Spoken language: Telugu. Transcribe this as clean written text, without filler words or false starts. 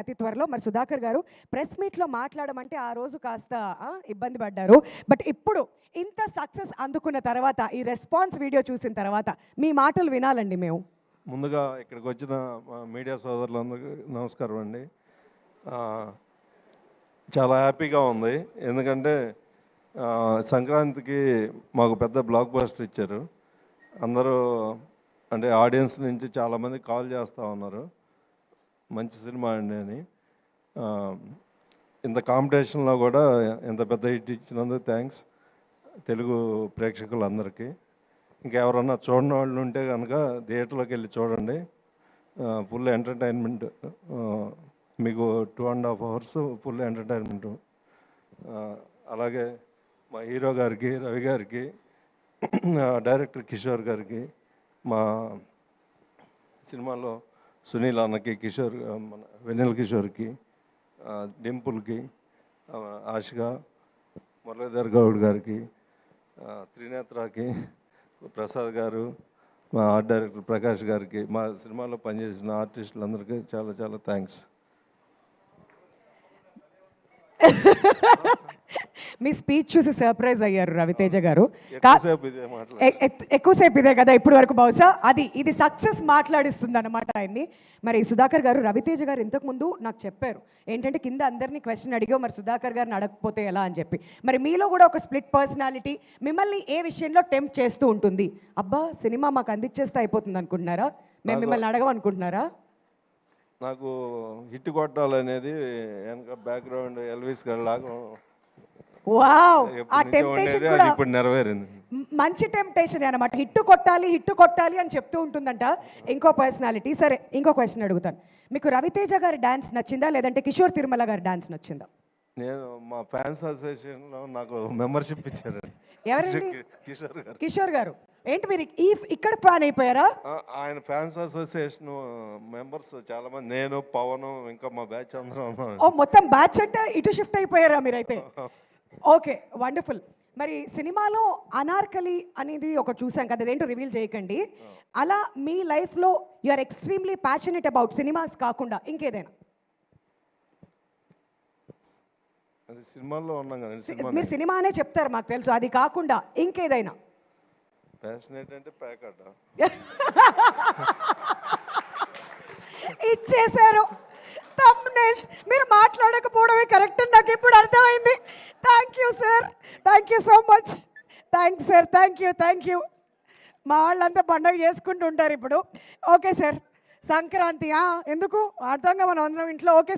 అతి త్వరలో మరి సుధాకర్ గారు ప్రెస్ మీట్లో మాట్లాడమంటే ఆ రోజు కాస్త ఇబ్బంది పడ్డారు. బట్ ఇప్పుడు ఇంత సక్సెస్ అందుకున్న తర్వాత ఈ రెస్పాన్స్ వీడియో చూసిన తర్వాత మీ మాటలు వినాలండి మేము. ముందుగా ఇక్కడికి వచ్చిన మీడియా సోదరులందరికీ నమస్కారం అండి. చాలా హ్యాపీగా ఉంది, ఎందుకంటే సంక్రాంతికి మాకు పెద్ద బ్లాక్ బస్టర్ ఇచ్చారు. అందరూ అంటే ఆడియన్స్ నుంచి చాలామంది కాల్ చేస్తూ ఉన్నారు, మంచి సినిమా అండి అని. ఇంత కాంపిటీషన్లో కూడా ఇంత పెద్ద హిట్ ఇచ్చినందుకు థ్యాంక్స్ తెలుగు ప్రేక్షకులందరికీ. ఇంకెవరన్నా చూడని వాళ్ళు ఉంటే కనుక థియేటర్లోకి వెళ్ళి చూడండి, ఫుల్ ఎంటర్టైన్మెంట్. మీకు 2.5 hours ఫుల్ ఎంటర్టైన్మెంట్. అలాగే మా హీరో గారికి, రవి గారికి, డైరెక్టర్ కిషోర్ గారికి, మా సినిమాలో సునీల్ అన్నకి, కిషోర్ మన వెన్నెల కిషోర్కి, డింపుల్కి, ఆశిక, మురళీధర్ గౌడ్ గారికి, త్రినేత్రకి, ప్రసాద్ గారు, మా ఆర్ట్ డైరెక్టర్ ప్రకాష్ గారికి, మా సినిమాలో పనిచేసిన ఆర్టిస్టులందరికీ చాలా చాలా థ్యాంక్స్. మీ స్పీచ్ చూసి సర్ప్రైజ్ అయ్యారు రవితేజ గారు. ఎక్కువసేపు ఇదే కదా ఇప్పుడు వరకు, బహుశా ఇది సక్సెస్ మాట్లాడిస్తుంది అన్నమాట ఆయన్ని. మరి సుధాకర్ గారు, రవితేజ గారు ఇంతకుముందు నాకు చెప్పారు ఏంటంటే కింద అందరినీ క్వశ్చన్ అడిగావు, మరి సుధాకర్ గారిని అడగకపోతే ఎలా అని చెప్పి. మరి మీలో కూడా ఒక స్ప్లిట్ పర్సనాలిటీ మిమ్మల్ని ఏ విషయంలో టెంప్ట్ చేస్తూ ఉంటుంది? అబ్బా సినిమా మాకు అందించేస్తే అయిపోతుంది అనుకుంటున్నారా? మేము మిమ్మల్ని అడగమనుకుంటున్నారా? నాకు హిట్ కొట్టాలనేది వెనక బ్యాక్గ్రౌండ్ ఎల్విస్ గారి లాగా. వావ్, ఆ టెంప్టేషన్ కూడా ఇప్పుడు నెరవేరింది. మంచి టెంప్టేషన్ అన్నమాట. హిట్ కొట్టాలి అని చెప్తూ ఉంటుందంట ఇంకో పర్సనాలిటీ. సరే, ఇంకో క్వశ్చన్ అడుగుతాను. మీకు రవితేజ గారి డాన్స్ నచ్చిందా, లేదంటే కిషోర్ తిరుమల గారి డాన్స్ నచ్చిందా? నేను మా ఫ్యాన్స్ అసోసియేషన్లో నాకు మెంబర్షిప్ ఇచ్చారు. ఎవరండి? కిషోర్ గారు. ఏంటి మీరు ఇక్కడ ఫ్యాన్ అయిపోయారా? ఆయన ఫ్యాన్స్ అసోసియేషన్ మెంబర్స్ చాలా మంది, నేను, పవన్, ఇంకా మా బ్యాచ్ అందరం. ఓ, మొత్తం బ్యాచ్ అంటే ఇటు షిఫ్ట్ అయిపోయారా మీరైతే? Okay, wonderful. మరి సినిమాలో అనార్కలి అనేది ఒకటి చూసాం కదా, అదేంటో రివీల్ చేయకండి. అలా మీ లైఫ్లో you are extremely passionate about cinemas కాకుండా ఇంకేదైనా? సినిమాల్లో ఉన్నాం కదా, మీరు సినిమానే చెప్తారు మాకు తెలుసు, అది కాకుండా ఇంకేదైనా? ప్యాషనెట్ అంటే ప్యాకట ఇచ్చేశారు. థంబ్నెయిల్స్ మీరు మాట్లాడకపోవడమే కరెక్ట్ అని నాకు ఇప్పుడు అర్థమైంది. Thank you sir, thank you so much. Thanks sir, thank you. మా వాళ్ళంతా పండుగ చేసుకుంటూ ఉంటారు ఇప్పుడు. ఓకే సార్, సంక్రాంతి ఎందుకు అర్థంగా మనం అందరం ఇంట్లో. ఓకే.